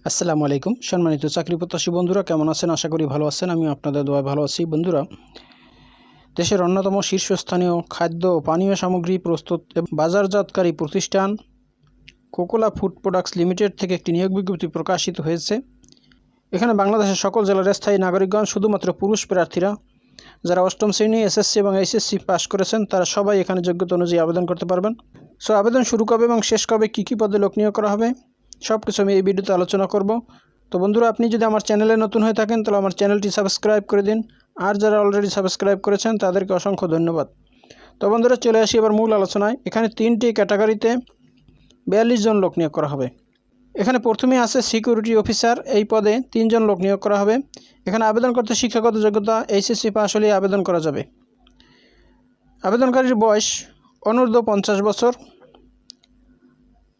আসসালামু আলাইকুম সম্মানিত চাকরি প্রত্যাশী বন্ধুরা, কেমন আছেন? আশা করি ভালো আছেন। আমি আপনাদের দোয়ায় ভালো আছি। বন্ধুরা, দেশের অন্যতম শীর্ষস্থানীয় খাদ্য ও পানীয় সামগ্রী প্রস্তুত এবং বাজারজাতকারী প্রতিষ্ঠান কোকোলা ফুড প্রোডাক্টস লিমিটেড থেকে একটি নিয়োগ বিজ্ঞপ্তি প্রকাশিত হয়েছে। এখানে বাংলাদেশের সকল জেলার স্থায়ী নাগরিকগণ, শুধুমাত্র পুরুষ প্রার্থীরা যারা অষ্টম শ্রেণী এসএসসি এবং এইচএসসি পাস করেছেন তারা সবাই এখানে যোগ্যতা অনুযায়ী আবেদন করতে পারবেন। সো আবেদন শুরু কবে এবং শেষ কবে, কী কী পদে লোক নিয়োগ করা হবে, সব কিছু আমি এই ভিডিওতে আলোচনা করব। তো বন্ধুরা, আপনি যদি আমার চ্যানেলে নতুন হয়ে থাকেন তাহলে আমার চ্যানেলটি সাবস্ক্রাইব করে দিন, আর যারা অলরেডি সাবস্ক্রাইব করেছেন তাদেরকে অসংখ্য ধন্যবাদ। তো বন্ধুরা, চলে আসি এবার মূল আলোচনায়। এখানে 3টি ক্যাটাগরিতে 42 জন লোক নিয়োগ করা হবে। এখানে প্রথমে আছে সিকিউরিটি অফিসার, এই পদে 3 জন লোক নিয়োগ করা হবে। এখানে আবেদন করতে শিক্ষাগত যোগ্যতা এইচএসসি পাস হলে আবেদন করা যাবে। আবেদনকারীর বয়স অনূর্ধ্ব 50 বছর।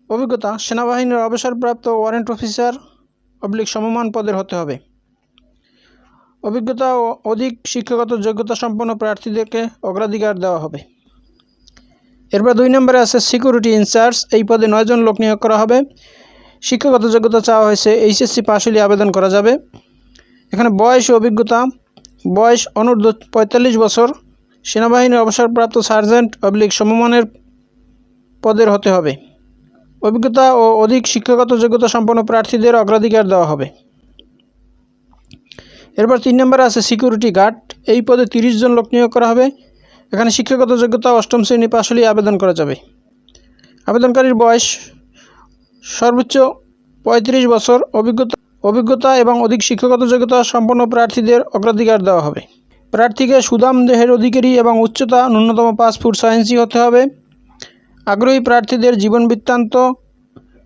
অভিজ্ঞতা সেনাবাহিনীর অবসরপ্রাপ্ত ওয়ারেন্ট অফিসার / সমমান পদের হতে হবে। অভিজ্ঞতা ও অধিক শিক্ষাগত যোগ্যতা সম্পন্ন প্রার্থীদেরকে অগ্রাধিকার দেওয়া হবে। এরপর 2 নম্বরে আছে সিকিউরিটি ইনচার্জ, এই পদে 9 জন লোক নিয়োগ করা হবে। শিক্ষাগত যোগ্যতা চাওয়া হয়েছে এইচএসসি পাস হলে আবেদন করা যাবে। এখানে বয়স ও অভিজ্ঞতা, বয়স অনূর্ধ্ব 45 বছর, সেনাবাহিনীর অবসরপ্রাপ্ত সার্জেন্ট / সমমানের পদের হতে হবে। অভিজ্ঞতা ও অধিক শিক্ষাগত যোগ্যতা সম্পন্ন প্রার্থীদের অগ্রাধিকার দেওয়া হবে। এরপর 3 নম্বরে আছে সিকিউরিটি গার্ড, এই পদে 30 জন লোক নিয়োগ করা হবে। এখানে শিক্ষাগত যোগ্যতা অষ্টম শ্রেণী পাস হলে আবেদন করা যাবে। আবেদনকারীর বয়স সর্বোচ্চ 35 বছর। অভিজ্ঞতা এবং অধিক শিক্ষাগত যোগ্যতা সম্পন্ন প্রার্থীদের অগ্রাধিকার দেওয়া হবে। প্রার্থীকে সুঠাম দেহের অধিকারী এবং উচ্চতা ন্যূনতম 5 ফুট 6 ইঞ্চি হতে হবে। আগ্রহী প্রার্থীদের জীবন বৃত্তান্ত,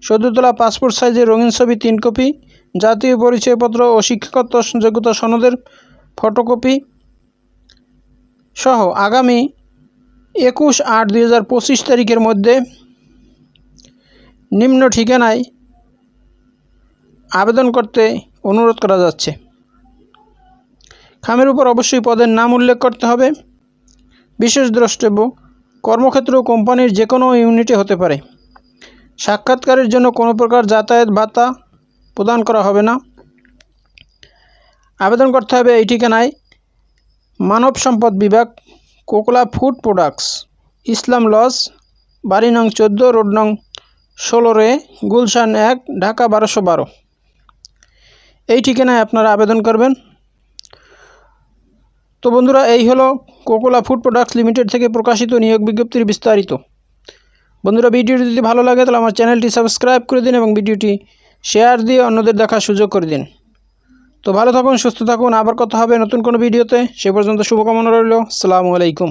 সদ্য তোলা পাসপোর্ট সাইজের রঙিন ছবি 3 কপি, জাতীয় পরিচয়পত্র ও শিক্ষাগত যোগ্যতা সনদের ফটোকপি সহ আগামী 21/8/2025 তারিখের মধ্যে নিম্ন ঠিকানায় আবেদন করতে অনুরোধ করা যাচ্ছে। খামের উপর অবশ্যই পদের নাম উল্লেখ করতে হবে। বিশেষ দ্রষ্টব্য, কর্মক্ষেত্র ও কোম্পানির যে কোনো ইউনিটে হতে পারে। সাক্ষাৎকারের জন্য কোনো প্রকার যাতায়াত ভাতা প্রদান করা হবে না। আবেদন করতে হবে এই ঠিকানায়: মানব সম্পদ বিভাগ, কোকোলা ফুড প্রোডাক্টস, ইসলাম লজ, বাড়ি নং 14, রোড নং 16 গুলশান 1, ঢাকা 1212। এই ঠিকানায় আপনারা আবেদন করবেন। তো বন্ধুরা, এই হলো কোকোলা ফুড প্রোডাক্টস লিমিটেড থেকে প্রকাশিত নিয়োগ বিজ্ঞপ্তির বিস্তারিত। বন্ধুরা, ভিডিওটি যদি ভালো লাগে তাহলে আমার চ্যানেলটি সাবস্ক্রাইব করে দিন এবং ভিডিওটি শেয়ার দিয়ে অন্যদের দেখার সুযোগ করে দিন। তো ভালো থাকুন, সুস্থ থাকুন, আবার কথা হবে নতুন কোনো ভিডিওতে। সে পর্যন্ত শুভকামনা রইল। আসসালামু আলাইকুম।